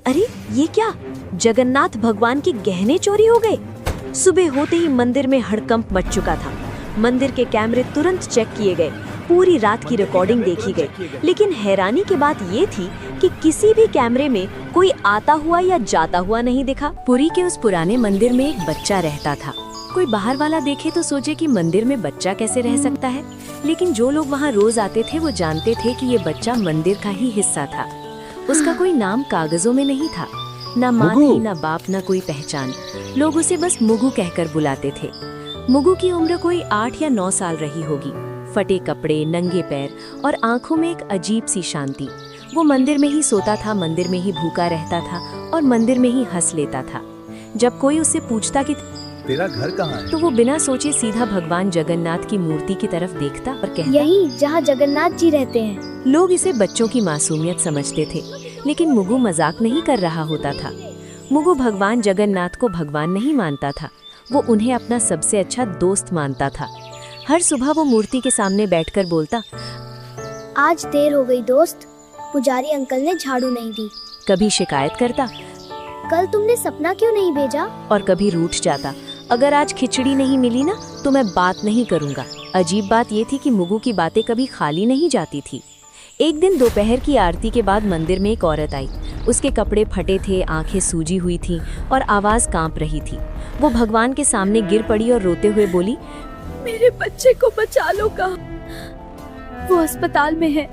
अरे ये क्या, जगन्नाथ भगवान के गहने चोरी हो गए। सुबह होते ही मंदिर में हड़कंप मच चुका था। मंदिर के कैमरे तुरंत चेक किए गए, पूरी रात की रिकॉर्डिंग देखी गई, लेकिन हैरानी की बात ये थी कि किसी भी कैमरे में कोई आता हुआ या जाता हुआ नहीं दिखा। पुरी के उस पुराने मंदिर में एक बच्चा रहता था। कोई बाहर वाला देखे तो सोचे कि मंदिर में बच्चा कैसे रह सकता है, लेकिन जो लोग वहाँ रोज आते थे वो जानते थे कि ये बच्चा मंदिर का ही हिस्सा था। उसका कोई नाम कागजों में नहीं था, ना माँ थी, ना बाप, ना कोई पहचान। लोग उसे बस मुगु कहकर बुलाते थे। मुगु की उम्र कोई 8 या 9 साल रही होगी। फटे कपड़े, नंगे पैर और आंखों में एक अजीब सी शांति। वो मंदिर में ही सोता था, मंदिर में ही भूखा रहता था और मंदिर में ही हंस लेता था। जब कोई उससे पूछता कि तेरा घर कहाँ है, तो वो बिना सोचे सीधा भगवान जगन्नाथ की मूर्ति की तरफ देखता और कहता, यही जहाँ जगन्नाथ जी रहते हैं। लोग इसे बच्चों की मासूमियत समझते थे, लेकिन मुगु मजाक नहीं कर रहा होता था। मुगु भगवान जगन्नाथ को भगवान नहीं मानता था, वो उन्हें अपना सबसे अच्छा दोस्त मानता था। हर सुबह वो मूर्ति के सामने बैठकर बोलता, आज देर हो गई दोस्त, पुजारी अंकल ने झाड़ू नहीं दी। कभी शिकायत करता, कल तुमने सपना क्यों नहीं भेजा? और कभी रूठ जाता, अगर आज खिचड़ी नहीं मिली ना तो मैं बात नहीं करूंगा। अजीब बात ये थी कि मुगु की बातें कभी खाली नहीं जाती थी। एक दिन दोपहर की आरती के बाद मंदिर में एक औरत आई। उसके कपड़े फटे थे, आंखें सूजी हुई थी और आवाज कांप रही थी। वो भगवान के सामने गिर पड़ी और रोते हुए बोली, मेरे बच्चे को बचा लो का, वो अस्पताल में है।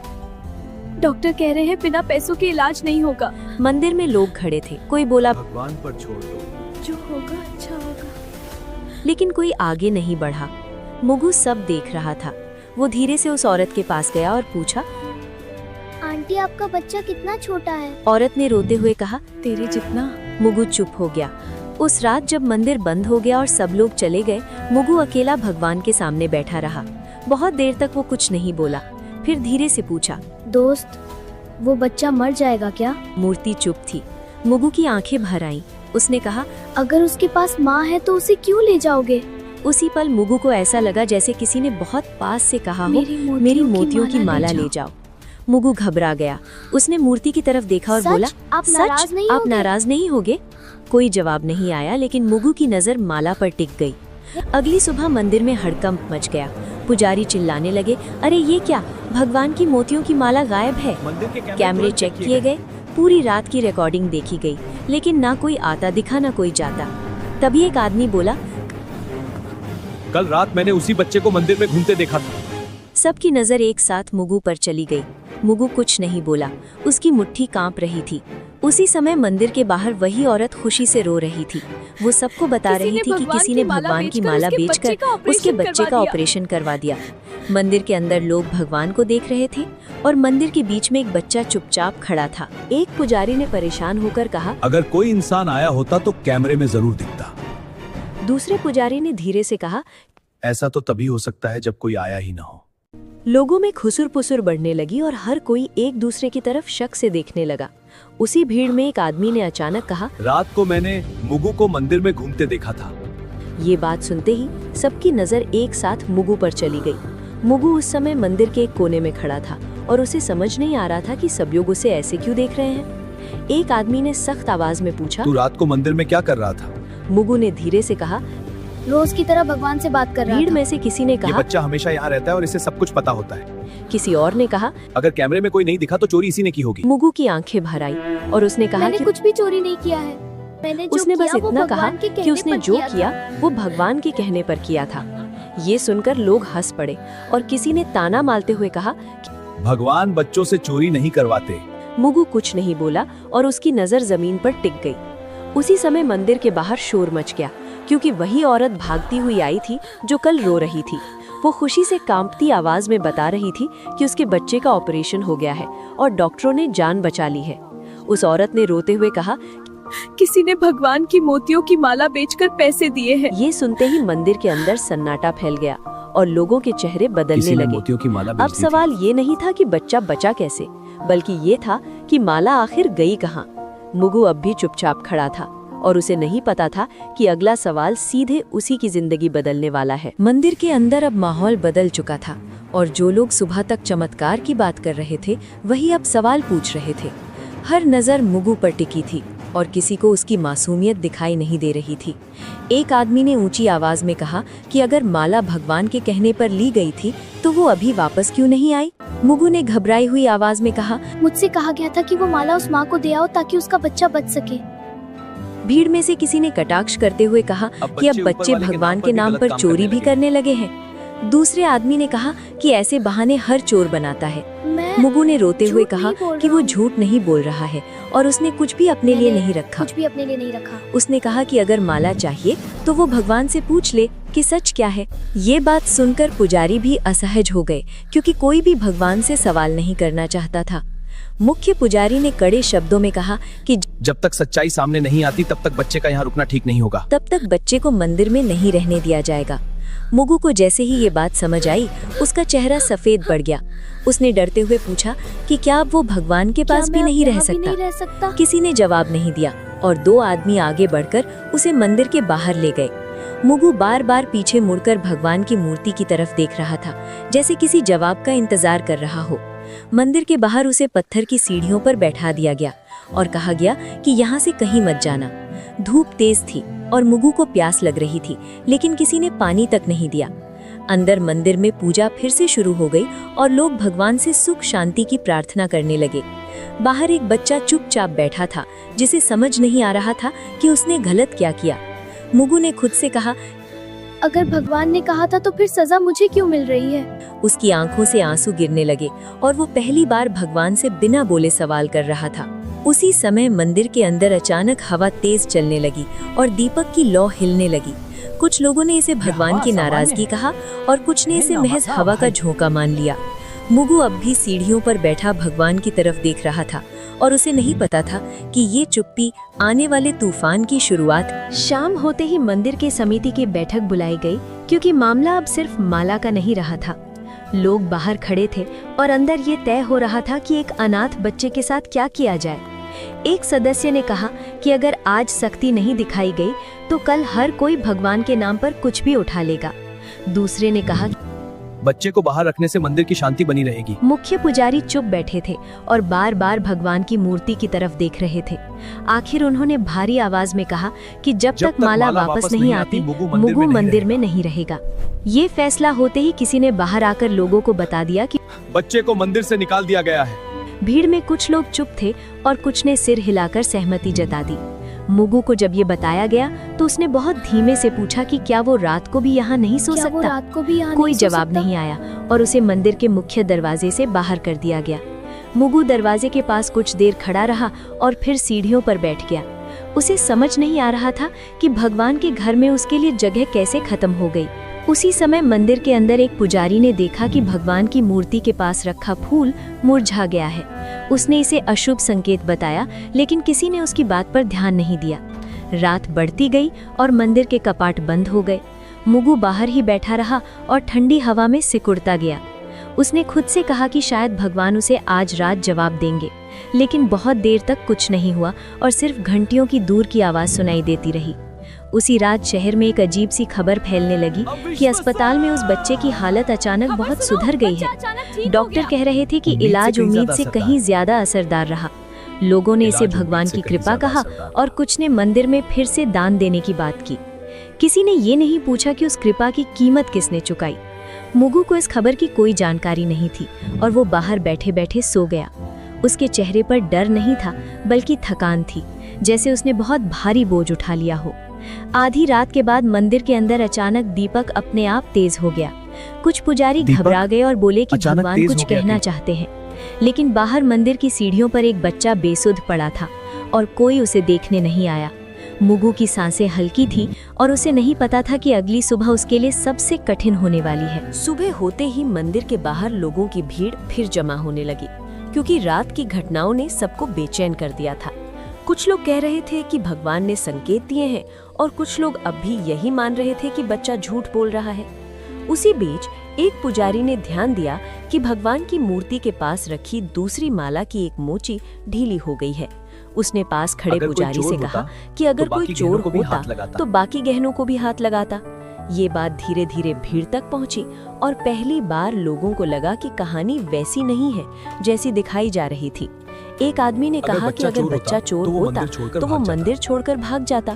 डॉक्टर कह रहे हैं बिना पैसों के इलाज नहीं होगा। मंदिर में लोग खड़े थे। कोई बोला, भगवान पर छोड़ दो, जो होगा अच्छा होगा। लेकिन कोई आगे नहीं बढ़ा। मुगु सब देख रहा था। वो धीरे से उस औरत के पास गया और पूछा, आंटी आपका बच्चा कितना छोटा है? औरत ने रोते हुए कहा, तेरे जितना। मुगु चुप हो गया। उस रात जब मंदिर बंद हो गया और सब लोग चले गए, मुगु अकेला भगवान के सामने बैठा रहा। बहुत देर तक वो कुछ नहीं बोला, फिर धीरे से पूछा, दोस्त, वो बच्चा मर जाएगा क्या? मूर्ति चुप थी। मुगु की आंखें भर आईं। उसने कहा, अगर उसके पास माँ है तो उसे क्यों ले जाओगे? उसी पल मुगु को ऐसा लगा जैसे किसी ने बहुत पास से कहा हो, मेरी मोतियों की माला ले जाओ। मुगु घबरा गया। उसने मूर्ति की तरफ देखा और बोला, आप नाराज नहीं आप होगे? नाराज नहीं होगे? कोई जवाब नहीं आया, लेकिन मुगु की नजर माला पर टिक गई। अगली सुबह मंदिर में हड़कंप मच गया। पुजारी चिल्लाने लगे, अरे ये क्या, भगवान की मोतियों की माला गायब है। मंदिर के कैमरे चेक किए गए, पूरी रात की रिकॉर्डिंग देखी गई, लेकिन ना कोई आता दिखा ना कोई जाता। तभी एक आदमी बोला, कल रात मैंने उसी बच्चे को मंदिर में घूमते देखा था। सबकी नजर एक साथ मुगु पर चली गई। मुगु कुछ नहीं बोला, उसकी मुट्ठी कांप रही थी। उसी समय मंदिर के बाहर वही औरत खुशी से रो रही थी। वो सबको बता रही थी कि किसी ने भगवान की माला बेचकर उसके बच्चे का ऑपरेशन करवा दिया। मंदिर के अंदर लोग भगवान को देख रहे थे और मंदिर के बीच में एक बच्चा चुपचाप खड़ा था। एक पुजारी ने परेशान होकर कहा, अगर कोई इंसान आया होता तो कैमरे में जरूर दिखता। दूसरे पुजारी ने धीरे से कहा, ऐसा तो तभी हो सकता है जब कोई आया ही ना हो। लोगों में खुसुर पुसुर बढ़ने लगी और हर कोई एक दूसरे की तरफ शक से देखने लगा। उसी भीड़ में एक आदमी ने अचानक कहा, रात को मैंने मुगु को मंदिर में घूमते देखा था। ये बात सुनते ही सबकी नजर एक साथ मुगु पर चली गई। मुगु उस समय मंदिर के एक कोने में खड़ा था और उसे समझ नहीं आ रहा था कि सब लोग उसे ऐसे क्यों देख रहे हैं। एक आदमी ने सख्त आवाज में पूछा, तू रात को मंदिर में क्या कर रहा था? मुगु ने धीरे से कहा, रोज की तरह भगवान से बात कर रहा भीड़ था। में से किसी ने ये कहा, बच्चा हमेशा यहाँ रहता है और इसे सब कुछ पता होता है। किसी और ने कहा, अगर कैमरे में कोई नहीं दिखा तो चोरी इसी ने की होगी। मुगु की आंखें भर आई और उसने कहा मैंने कि कुछ भी चोरी नहीं किया है। मैंने जो उसने बस किया वो इतना कहा भगवान के कि कहने उसने पर जो था। किया वो भगवान के कहने पर किया था। ये सुनकर लोग हंस पड़े और किसी ने ताना मारते हुए कहा, भगवान बच्चों से चोरी नहीं करवाते। मुगु कुछ नहीं बोला और उसकी नजर जमीन पर टिक गई। उसी समय मंदिर के बाहर शोर मच गया, क्योंकि वही औरत भागती हुई आई थी जो कल रो रही थी। वो खुशी से कांपती आवाज में बता रही थी कि उसके बच्चे का ऑपरेशन हो गया है और डॉक्टरों ने जान बचा ली है। उस औरत ने रोते हुए कहा, किसी ने भगवान की मोतियों की माला बेचकर पैसे दिए हैं। ये सुनते ही मंदिर के अंदर सन्नाटा फैल गया और लोगों के चेहरे बदलने किसी ने लगे। मोतियों की माला अब बेच दी थी। सवाल ये नहीं था कि बच्चा बचा कैसे, बल्कि ये था कि माला आखिर गई कहाँ। मुगु अब भी चुपचाप खड़ा था और उसे नहीं पता था कि अगला सवाल सीधे उसी की जिंदगी बदलने वाला है। मंदिर के अंदर अब माहौल बदल चुका था और जो लोग सुबह तक चमत्कार की बात कर रहे थे वही अब सवाल पूछ रहे थे। हर नज़र मुगु पर टिकी थी और किसी को उसकी मासूमियत दिखाई नहीं दे रही थी। एक आदमी ने ऊंची आवाज में कहा कि अगर माला भगवान के कहने पर ली गई थी तो वो अभी वापस क्यों नहीं आई? मुगु ने घबराई हुई आवाज में कहा, मुझसे कहा गया था कि वो माला उस माँ को दे आओ ताकि उसका बच्चा बच सके। भीड़ में से किसी ने कटाक्ष करते हुए कहा कि अब बच्चे भगवान के नाम पर चोरी भी करने लगे हैं। दूसरे आदमी ने कहा कि ऐसे बहाने हर चोर बनाता है। मुगु ने रोते हुए कहा कि वो झूठ नहीं बोल रहा है और उसने कुछ भी अपने लिए नहीं रखा। उसने कहा कि अगर माला चाहिए तो वो भगवान से पूछ ले कि सच क्या है। ये बात सुनकर पुजारी भी असहज हो गए क्योंकि कोई भी भगवान से सवाल नहीं करना चाहता था। मुख्य पुजारी ने कड़े शब्दों में कहा कि जब तक सच्चाई सामने नहीं आती तब तक बच्चे का यहाँ रुकना ठीक नहीं होगा। तब तक बच्चे को मंदिर में नहीं रहने दिया जाएगा। मुगु को जैसे ही ये बात समझ आई, उसका चेहरा सफेद पड़ गया। उसने डरते हुए पूछा कि क्या अब वो भगवान के पास भी नहीं रह सकता? किसी ने जवाब नहीं दिया और दो आदमी आगे बढ़कर उसे मंदिर के बाहर ले गए। मुगु बार बार पीछे मुड़कर भगवान की मूर्ति की तरफ देख रहा था, जैसे किसी जवाब का इंतजार कर रहा हो। मंदिर के बाहर उसे पत्थर की सीढ़ियों पर बैठा दिया गया और कहा गया कि यहाँ से कहीं मत जाना। धूप तेज थी और मुगु को प्यास लग रही थी, लेकिन किसी ने पानी तक नहीं दिया। अंदर मंदिर में पूजा फिर से शुरू हो गई और लोग भगवान से सुख शांति की प्रार्थना करने लगे। बाहर एक बच्चा चुपचाप बैठा था, जिसे समझ नहीं आ रहा था कि उसने गलत क्या किया। मुगु ने खुद से कहा, अगर भगवान ने कहा था तो फिर सजा मुझे क्यों मिल रही है? उसकी आंखों से आंसू गिरने लगे और वो पहली बार भगवान से बिना बोले सवाल कर रहा था। उसी समय मंदिर के अंदर अचानक हवा तेज चलने लगी और दीपक की लौ हिलने लगी। कुछ लोगों ने इसे भगवान की नाराजगी कहा और कुछ ने इसे महज हवा का झोंका मान लिया। मुगु अब भी सीढ़ियों पर बैठा भगवान की तरफ देख रहा था और उसे नहीं पता था कि ये चुप्पी आने वाले तूफान की शुरुआत। शाम होते ही मंदिर के समिति की बैठक बुलाई गई क्योंकि मामला अब सिर्फ माला का नहीं रहा था। लोग बाहर खड़े थे और अंदर ये तय हो रहा था कि एक अनाथ बच्चे के साथ क्या किया जाए। एक सदस्य ने कहा कि अगर आज सख्ती नहीं दिखाई गई तो कल हर कोई भगवान के नाम पर कुछ भी उठा लेगा। दूसरे ने कहा, बच्चे को बाहर रखने से मंदिर की शांति बनी रहेगी। मुख्य पुजारी चुप बैठे थे और बार बार भगवान की मूर्ति की तरफ देख रहे थे। आखिर उन्होंने भारी आवाज में कहा कि जब तक माला वापस नहीं आती, मुगु मंदिर में नहीं रहेगा। ये फैसला होते ही किसी ने बाहर आकर लोगों को बता दिया कि बच्चे को मंदिर से निकाल दिया गया है। भीड़ में कुछ लोग चुप थे और कुछ ने सिर हिलाकर सहमति जता दी। मुगु को जब ये बताया गया तो उसने बहुत धीमे से पूछा कि क्या वो रात को भी यहाँ नहीं सो सकता? कोई जवाब नहीं आया और उसे मंदिर के मुख्य दरवाजे से बाहर कर दिया गया। मुगु दरवाजे के पास कुछ देर खड़ा रहा और फिर सीढ़ियों पर बैठ गया। उसे समझ नहीं आ रहा था कि भगवान के घर में उसके लिए जगह कैसे खत्म हो गई। उसी समय मंदिर के अंदर एक पुजारी ने देखा कि भगवान की मूर्ति के पास रखा फूल मुरझा गया है। उसने इसे अशुभ संकेत बताया, लेकिन किसी ने उसकी बात पर ध्यान नहीं दिया। रात बढ़ती गई और मंदिर के कपाट बंद हो गए। मुगु बाहर ही बैठा रहा और ठंडी हवा में सिकुड़ता गया। उसने खुद से कहा कि शायद भगवान उसे आज रात जवाब देंगे, लेकिन बहुत देर तक कुछ नहीं हुआ और सिर्फ घंटियों की दूर की आवाज सुनाई देती रही। उसी रात शहर में एक अजीब सी खबर फैलने लगी कि अस्पताल में उस बच्चे की हालत अचानक बहुत सुधर गई है। डॉक्टर कह रहे थे कि इलाज उम्मीद से कहीं ज्यादा असरदार रहा। लोगों ने इसे भगवान की कृपा कहा और कुछ ने मंदिर में फिर से दान देने की बात की। किसी ने ये नहीं पूछा कि उस कृपा की कीमत किसने चुकाई। मुगु को इस खबर की कोई जानकारी नहीं थी और वो बाहर बैठे बैठे सो गया। उसके चेहरे पर डर नहीं था बल्कि थकान थी, जैसे उसने बहुत भारी बोझ उठा लिया हो। आधी रात के बाद मंदिर के अंदर अचानक दीपक अपने आप तेज हो गया। कुछ पुजारी घबरा गए और बोले कि भगवान कुछ कहना चाहते हैं, लेकिन बाहर मंदिर की सीढ़ियों पर एक बच्चा बेसुध पड़ा था और कोई उसे देखने नहीं आया। मुगु की सांसें हल्की थी और उसे नहीं पता था कि अगली सुबह उसके लिए सबसे कठिन होने वाली है। सुबह होते ही मंदिर के बाहर लोगों की भीड़ फिर जमा होने लगी, क्योंकि रात की घटनाओं ने सबको बेचैन कर दिया था। कुछ लोग कह रहे थे कि भगवान ने संकेत दिए हैं और कुछ लोग अब भी यही मान रहे थे कि बच्चा झूठ बोल रहा है। उसी बीच एक पुजारी ने ध्यान दिया कि भगवान की मूर्ति के पास रखी दूसरी माला की एक मोची ढीली हो गई है। उसने पास खड़े पुजारी से कहा कि अगर कोई चोर होता तो बाकी गहनों को भी हाथ लगाता। ये बात धीरे धीरे भीड़ तक पहुंची और पहली बार लोगों को लगा कि कहानी वैसी नहीं है जैसी दिखाई जा रही थी। एक आदमी ने अगर कहा कि अगर बच्चा चोर होता तो वो मंदिर छोड़कर भाग जाता।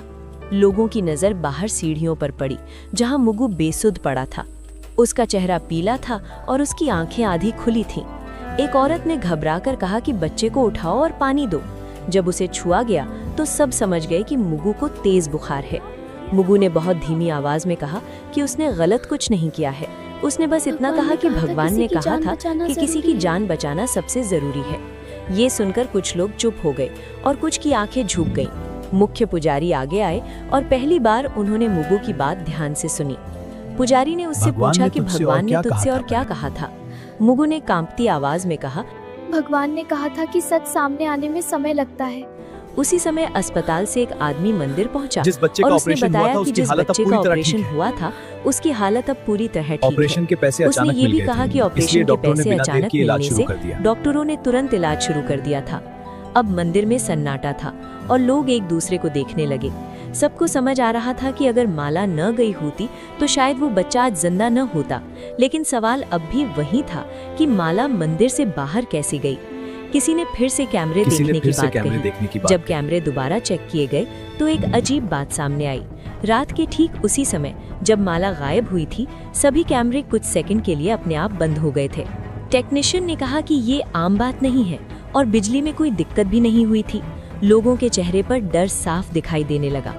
लोगों की नजर बाहर सीढ़ियों पर पड़ी जहां मुगु बेसुध पड़ा था। उसका चेहरा पीला था और उसकी आंखें आधी खुली थीं। एक औरत ने घबराकर कहा कि बच्चे को उठाओ और पानी दो। जब उसे छुआ गया तो सब समझ गए कि मुगु को तेज बुखार है। मुगु ने बहुत धीमी आवाज में कहा कि उसने गलत कुछ नहीं किया है। उसने बस इतना कहा कि भगवान ने कहा था कि किसी की जान बचाना सबसे जरूरी है। ये सुनकर कुछ लोग चुप हो गए और कुछ की आंखें झुक गईं। मुख्य पुजारी आगे आए और पहली बार उन्होंने मुगु की बात ध्यान से सुनी। पुजारी ने उससे पूछा कि भगवान ने तुझसे और क्या कहा था। मुगु ने कांपती आवाज में कहा, भगवान ने कहा था कि सच सामने आने में समय लगता है। उसी समय अस्पताल से एक आदमी मंदिर पहुंचा जिस बच्चे और का उसने ऑपरेशन हुआ बताया था, कि उसकी जिस हालत अब बच्चे पूरी का तरह ऑपरेशन ठीक है। हुआ था उसकी हालत अब पूरी तरह ठीक ऑपरेशन है। के पैसे उसने अचानक ये मिल भी गए कहा थे, कि ऑपरेशन इसलिए के डॉक्टरों ने पैसे बिना देर अचानक किए इलाज मिलने शुरू से कर दिया। डॉक्टरों ने तुरंत इलाज शुरू कर दिया था। अब मंदिर में सन्नाटा था और लोग एक दूसरे को देखने लगे। सबको समझ आ रहा था कि अगर माला न गई होती तो शायद वो बच्चा आज जिंदा न होता। लेकिन सवाल अब भी वही था कि माला मंदिर से बाहर कैसे गई। किसी ने फिर से कैमरे देखने की बात कही। जब कैमरे दोबारा चेक किए गए तो एक अजीब बात सामने आई। रात के ठीक उसी समय जब माला गायब हुई थी, सभी कैमरे कुछ सेकंड के लिए अपने आप बंद हो गए थे। टेक्नीशियन ने कहा कि ये आम बात नहीं है और बिजली में कोई दिक्कत भी नहीं हुई थी। लोगों के चेहरे पर डर साफ दिखाई देने लगा।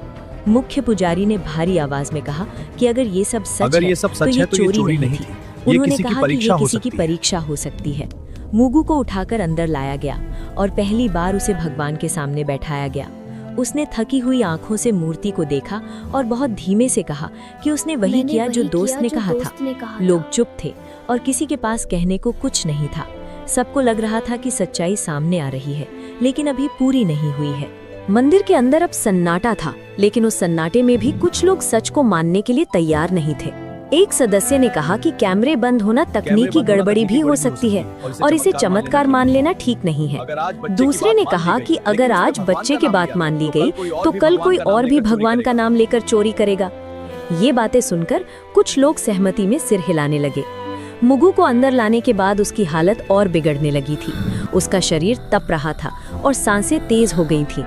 मुख्य पुजारी ने भारी आवाज में कहा कि अगर ये सब सच है तो ये चोरी नहीं थी। उन्होंने कहा कि ये किसी की परीक्षा हो सकती है। मुगु को उठाकर अंदर लाया गया और पहली बार उसे भगवान के सामने बैठाया गया। उसने थकी हुई आंखों से मूर्ति को देखा और बहुत धीमे से कहा कि उसने वही किया जो दोस्त ने कहा था। लोग चुप थे और किसी के पास कहने को कुछ नहीं था। सबको लग रहा था कि सच्चाई सामने आ रही है, लेकिन अभी पूरी नहीं हुई है। मंदिर के अंदर अब सन्नाटा था, लेकिन उस सन्नाटे में भी कुछ लोग सच को मानने के लिए तैयार नहीं थे। एक सदस्य ने कहा कि कैमरे बंद होना तकनीकी गड़बड़ी भी हो सकती है और इसे चमत्कार मान लेना ठीक नहीं है। दूसरे ने कहा कि अगर आज बच्चे की बात मान ली गई तो कल कोई और भी भगवान का नाम लेकर चोरी करेगा। ये बातें सुनकर कुछ लोग सहमति में सिर हिलाने लगे। मुगु को अंदर लाने के बाद उसकी हालत और बिगड़ने लगी थी। उसका शरीर तप रहा था और सांसें तेज हो गई थी।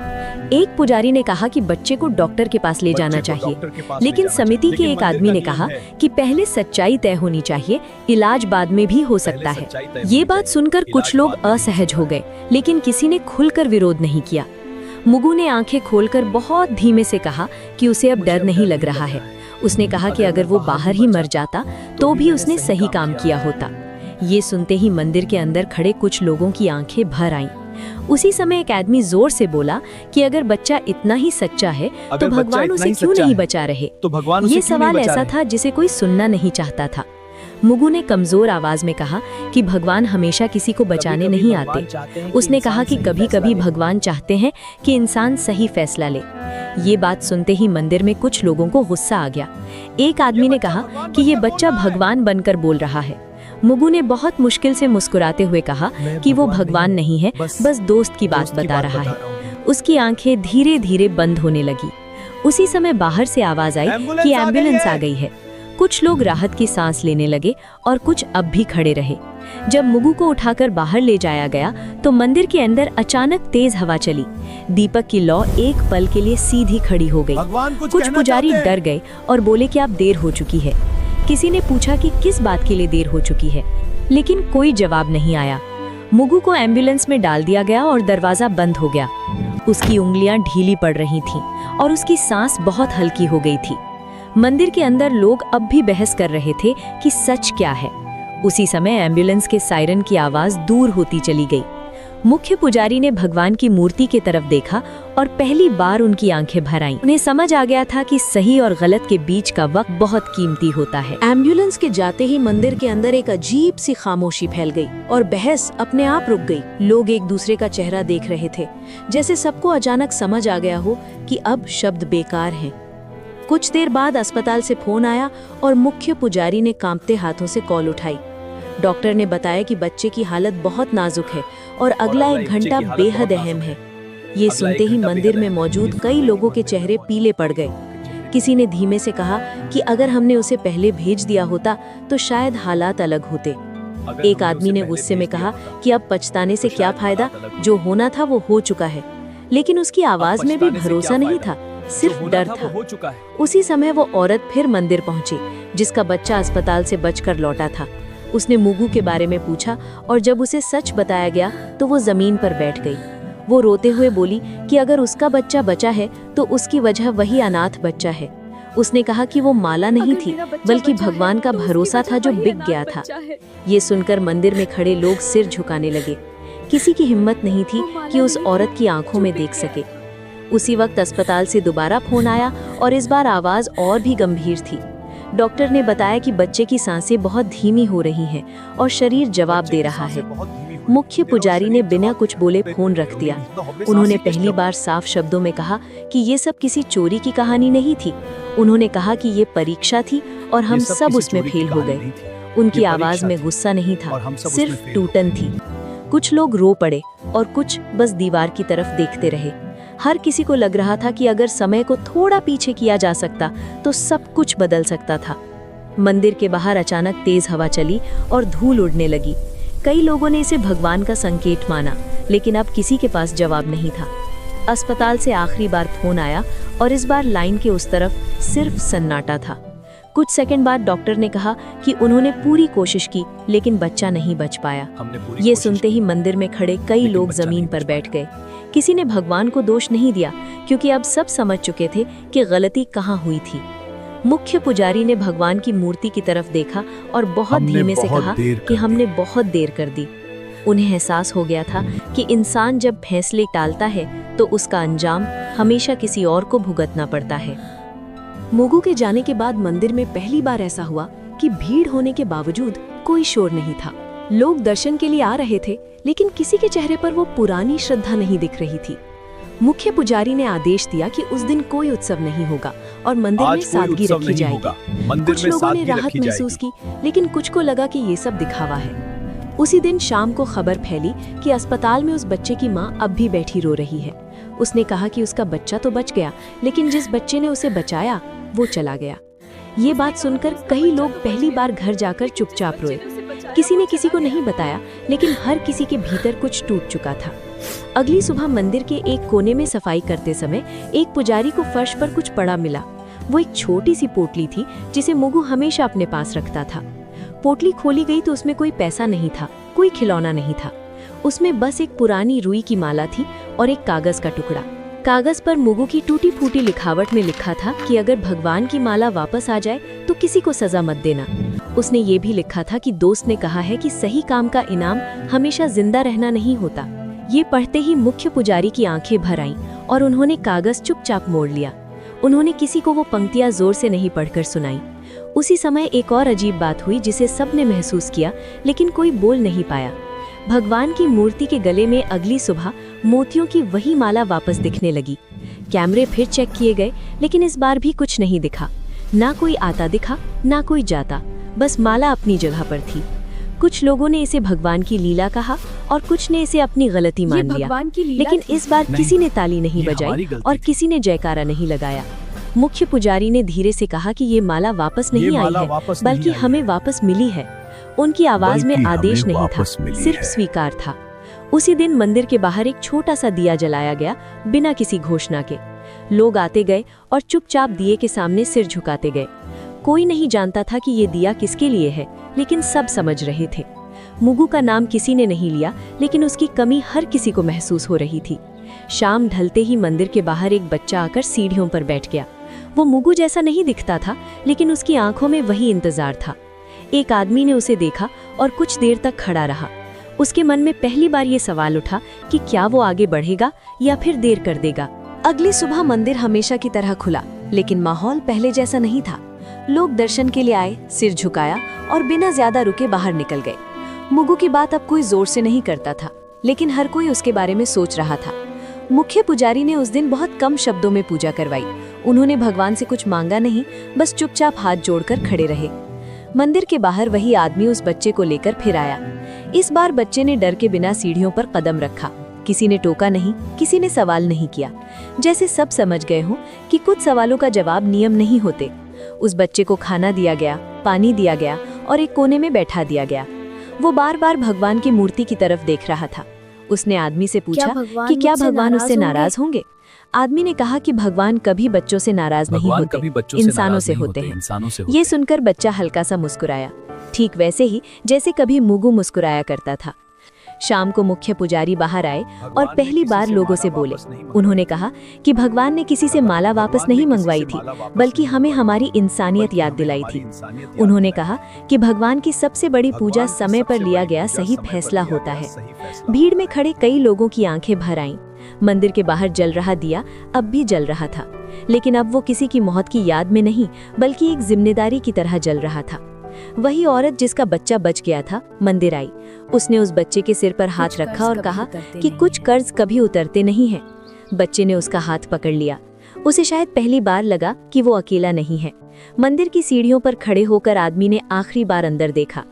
एक पुजारी ने कहा कि बच्चे को डॉक्टर के पास ले जाना चाहिए, लेकिन समिति के एक आदमी ने कहा कि पहले सच्चाई तय होनी चाहिए, इलाज बाद में भी हो सकता है। ये बात सुनकर कुछ लोग असहज हो गए, लेकिन किसी ने खुलकर विरोध नहीं किया। मुगु ने आंखें खोलकर बहुत धीमे से कहा कि उसे अब डर नहीं लग रहा है। उसने कहा कि अगर वो बाहर ही मर जाता तो भी उसने सही काम किया होता। ये सुनते ही मंदिर के अंदर खड़े कुछ लोगों की आंखें भर आईं। उसी समय एक आदमी जोर से बोला कि अगर बच्चा इतना ही सच्चा है तो भगवान उसे क्यों नहीं बचा रहे। ये सवाल ऐसा था जिसे कोई सुनना नहीं चाहता था। मुगु ने कमजोर आवाज में कहा कि भगवान हमेशा किसी को बचाने नहीं आते। उसने कहा कि कभी-कभी भगवान चाहते हैं कि इंसान सही फैसला ले। ये बात सुनते ही मंदिर में कुछ लोगों को गुस्सा आ गया। एक आदमी ने कहा कि ये बच्चा भगवान बनकर बोल रहा है। मुगु ने बहुत मुश्किल से मुस्कुराते हुए कहा कि वो भगवान नहीं है, बस दोस्त की बात बता रहा है। उसकी आंखें धीरे धीरे बंद होने लगी। उसी समय बाहर से आवाज आई कि एम्बुलेंस आ गई है। कुछ लोग राहत की सांस लेने लगे और कुछ अब भी खड़े रहे। जब मुगु को उठाकर बाहर ले जाया गया तो मंदिर के अंदर अचानक तेज हवा चली। दीपक की लौ एक पल के लिए सीधी खड़ी हो गई। कुछ पुजारी डर गए और बोले कि अब देर हो चुकी है। किसी ने पूछा कि किस बात के लिए देर हो चुकी है, लेकिन कोई जवाब नहीं आया। मुगु को एम्बुलेंस में डाल दिया गया और दरवाजा बंद हो गया। उसकी उंगलियां ढीली पड़ रही थीं और उसकी सांस बहुत हल्की हो गई थी। मंदिर के अंदर लोग अब भी बहस कर रहे थे कि सच क्या है। उसी समय एम्बुलेंस के सायरन की आवाज दूर होती चली गई। मुख्य पुजारी ने भगवान की मूर्ति की तरफ देखा और पहली बार उनकी आंखें भर आईं। उन्हें समझ आ गया था कि सही और गलत के बीच का वक्त बहुत कीमती होता है। एम्बुलेंस के जाते ही मंदिर के अंदर एक अजीब सी खामोशी फैल गई और बहस अपने आप रुक गई। लोग एक दूसरे का चेहरा देख रहे थे, जैसे सबको अचानक समझ आ गया हो कि अब शब्द बेकार हैं। कुछ देर बाद अस्पताल से फोन आया और मुख्य पुजारी ने कांपते हाथों से कॉल उठाई। डॉक्टर ने बताया कि बच्चे की हालत बहुत नाजुक है और अगला 1 घंटा बेहद अहम है। ये सुनते ही मंदिर में मौजूद कई लोगों के चेहरे पीले पड़ गए। किसी ने धीमे से कहा कि अगर हमने उसे पहले भेज दिया होता तो शायद हालात अलग होते। एक आदमी ने गुस्से में कहा कि अब पछताने से क्या फायदा, जो होना था वो हो चुका है। लेकिन उसकी आवाज में भी भरोसा नहीं था, सिर्फ डर था। उसी समय वो औरत फिर मंदिर पहुंची, जिसका बच्चा अस्पताल से बचकर लौटा था। उसने मुगू के बारे में पूछा और जब उसे सच बताया गया तो वो जमीन पर बैठ गई। वो रोते हुए बोली कि अगर उसका बच्चा बचा है तो उसकी वजह वही अनाथ बच्चा है। उसने कहा कि वो माला नहीं थी, बल्कि भगवान का भरोसा था जो बिक गया था। ये सुनकर मंदिर में खड़े लोग सिर झुकाने लगे। किसी की हिम्मत नहीं थी कि उस औरत की आंखों में देख सके। उसी वक्त अस्पताल से दोबारा फोन आया और इस बार आवाज और भी गंभीर थी। डॉक्टर ने बताया कि बच्चे की सांसें बहुत धीमी हो रही हैं और शरीर जवाब दे रहा है। मुख्य पुजारी ने बिना कुछ बोले फोन रख दिया। उन्होंने पहली बार साफ शब्दों में कहा कि ये सब किसी चोरी की कहानी नहीं थी। उन्होंने कहा कि ये परीक्षा थी और हम सब उसमें फेल हो गए। उनकी आवाज में गुस्सा नहीं था, सिर्फ टूटन थी। कुछ लोग रो पड़े और कुछ बस दीवार की तरफ देखते रहे। हर किसी को लग रहा था कि अगर समय को थोड़ा पीछे किया जा सकता तो सब कुछ बदल सकता था। मंदिर के बाहर अचानक तेज हवा चली और धूल उड़ने लगी। कई लोगों ने इसे भगवान का संकेत माना, लेकिन अब किसी के पास जवाब नहीं था। अस्पताल से आखिरी बार फोन आया और इस बार लाइन के उस तरफ सिर्फ सन्नाटा था। कुछ सेकंड बाद डॉक्टर ने कहा कि उन्होंने पूरी कोशिश की, लेकिन बच्चा नहीं बच पाया। ये सुनते ही मंदिर में खड़े कई लोग जमीन पर बैठ गए। किसी ने भगवान को दोष नहीं दिया, क्योंकि अब सब समझ चुके थे कि गलती कहाँ हुई थी। मुख्य पुजारी ने भगवान की मूर्ति की तरफ देखा और बहुत धीमे से कहा कि हमने बहुत देर कर दी। उन्हें एहसास हो गया था कि इंसान जब फैसले टालता है तो उसका अंजाम हमेशा किसी और को भुगतना पड़ता है। मुगू के जाने के बाद मंदिर में पहली बार ऐसा हुआ कि भीड़ होने के बावजूद कोई शोर नहीं था। लोग दर्शन के लिए आ रहे थे, लेकिन किसी के चेहरे पर वो पुरानी श्रद्धा नहीं दिख रही थी। मुख्य पुजारी ने आदेश दिया कि उस दिन कोई उत्सव नहीं होगा और मंदिर में सादगी रखी जाएगी। कुछ लोगों ने राहत महसूस की, लेकिन कुछ को लगा कि ये सब दिखावा है। उसी दिन शाम को खबर फैली कि अस्पताल में उस बच्चे की मां अब भी बैठी रो रही है। उसने कहा कि उसका बच्चा तो बच गया, लेकिन जिस बच्चे ने उसे बचाया वो चला गया। ये बात सुनकर कई लोग पहली बार घर जाकर चुपचाप रोए। किसी ने किसी को नहीं बताया, लेकिन हर किसी के भीतर कुछ टूट चुका था। अगली सुबह मंदिर के एक कोने में सफाई करते समय एक पुजारी को फर्श पर कुछ पड़ा मिला। वो एक छोटी सी पोटली थी जिसे मुगू हमेशा अपने पास रखता था। पोटली खोली गई तो उसमें कोई पैसा नहीं था, कोई खिलौना नहीं था। उसमें बस एक पुरानी रुई की माला थी और एक कागज का टुकड़ा। कागज पर मुगू की टूटी फूटी लिखावट में लिखा था कि अगर भगवान की माला वापस आ जाए तो किसी को सजा मत देना। उसने ये भी लिखा था कि दोस्त ने कहा है कि सही काम का इनाम हमेशा जिंदा रहना नहीं होता। ये पढ़ते ही मुख्य पुजारी की आंखें भर आईं और उन्होंने कागज चुपचाप मोड़ लिया। उन्होंने किसी को वो पंक्तियां जोर से नहीं पढ़कर सुनाई। उसी समय एक और अजीब बात हुई जिसे सबने महसूस किया, लेकिन कोई बोल नहीं पाया। भगवान की मूर्ति के गले में अगली सुबह मोतियों की वही माला वापस दिखने लगी। कैमरे फिर चेक किए गए, लेकिन इस बार भी कुछ नहीं दिखा। ना कोई आता दिखा, ना कोई जाता, बस माला अपनी जगह पर थी। कुछ लोगों ने इसे भगवान की लीला कहा और कुछ ने इसे अपनी गलती मान लिया, लेकिन इस बार किसी ने ताली नहीं बजाई और किसी ने जयकारा नहीं लगाया। मुख्य पुजारी ने धीरे से कहा कि ये माला वापस नहीं आई है, बल्कि हमें वापस मिली है। उनकी आवाज में आदेश नहीं था, सिर्फ स्वीकार था। उसी दिन मंदिर के बाहर एक छोटा सा दिया जलाया गया, बिना किसी घोषणा के। लोग आते गए और चुपचाप दिए के सामने सिर झुकाते गए। कोई नहीं जानता था कि ये दिया किसके लिए है, लेकिन सब समझ रहे थे। मुगू का नाम किसी ने नहीं लिया, लेकिन उसकी कमी हर किसी को महसूस हो रही थी। शाम ढलते ही मंदिर के बाहर एक बच्चा आकर सीढ़ियों पर बैठ गया। वो मुगू जैसा नहीं दिखता था, लेकिन उसकी आंखों में वही इंतजार था। एक आदमी ने उसे देखा और कुछ देर तक खड़ा रहा। उसके मन में पहली बार ये सवाल उठा कि क्या वो आगे बढ़ेगा या फिर देर कर देगा। अगली सुबह मंदिर हमेशा की तरह खुला, लेकिन माहौल पहले जैसा नहीं था। लोग दर्शन के लिए आए, सिर झुकाया और बिना ज्यादा रुके बाहर निकल गए। मुगू की बात अब कोई जोर से नहीं करता था, लेकिन हर कोई उसके बारे में सोच रहा था। मुख्य पुजारी ने उस दिन बहुत कम शब्दों में पूजा करवाई। उन्होंने भगवान से कुछ मांगा नहीं, बस चुपचाप हाथ जोड़कर खड़े रहे। मंदिर के बाहर वही आदमी उस बच्चे को लेकर फिर आया। इस बार बच्चे ने डर के बिना सीढ़ियों पर कदम रखा। किसी ने टोका नहीं, किसी ने सवाल नहीं किया, जैसे सब समझ गए हों कि कुछ सवालों का जवाब नियम नहीं होते। उस बच्चे को खाना दिया गया, पानी दिया गया और एक कोने में बैठा दिया गया। वो बार बार भगवान की मूर्ति की तरफ देख रहा था। उसने आदमी से पूछा कि क्या भगवान उससे नाराज होंगे। आदमी ने कहा कि भगवान कभी बच्चों से नाराज नहीं होते, इंसानों से होते हैं। ये सुनकर बच्चा हल्का सा मुस्कुराया, ठीक वैसे ही जैसे कभी मुगु मुस्कुराया करता था। शाम को मुख्य पुजारी बाहर आए और पहली बार लोगों से बोले। उन्होंने कहा कि भगवान ने किसी से माला वापस नहीं मंगवाई थी, बल्कि हमें हमारी इंसानियत याद दिलाई थी। उन्होंने कहा कि भगवान की सबसे बड़ी पूजा समय पर लिया गया सही फैसला होता है। भीड़ में खड़े कई लोगों की आंखें भर आईं। मंदिर के बाहर जल रहा दिया अब भी जल रहा था, लेकिन अब वो किसी की मौत की याद में नहीं, बल्कि एक जिम्मेदारी की तरह जल रहा था। वही औरत जिसका बच्चा बच गया था मंदिर आई। उसने उस बच्चे के सिर पर हाथ रखा और कहा कि कुछ कर्ज कभी उतरते नहीं हैं। बच्चे ने उसका हाथ पकड़ लिया। उसे शायद पहली बार लगा कि वो अकेला नहीं है। मंदिर की सीढ़ियों पर खड़े होकर आदमी ने आखिरी बार अंदर देखा।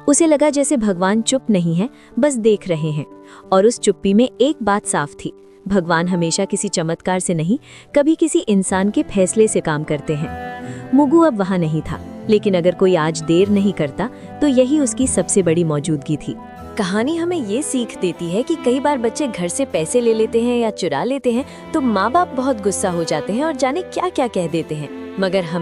उसे लगा जैसे भगवान चुप नहीं है, बस देख रहे हैं। और उस चुप्पी में एक बात साफ थी, भगवान हमेशा किसी चमत्कार से नहीं, कभी किसी इंसान के फैसले से काम करते हैं। मुगु अब वहां नहीं था, लेकिन अगर कोई आज देर नहीं करता तो यही उसकी सबसे बड़ी मौजूदगी थी। कहानी हमें ये सीख देती है कि कई बार बच्चे घर से पैसे ले लेते हैं या चुरा लेते हैं तो माँ बाप बहुत गुस्सा हो जाते हैं और जाने क्या क्या कह देते हैं, मगर हम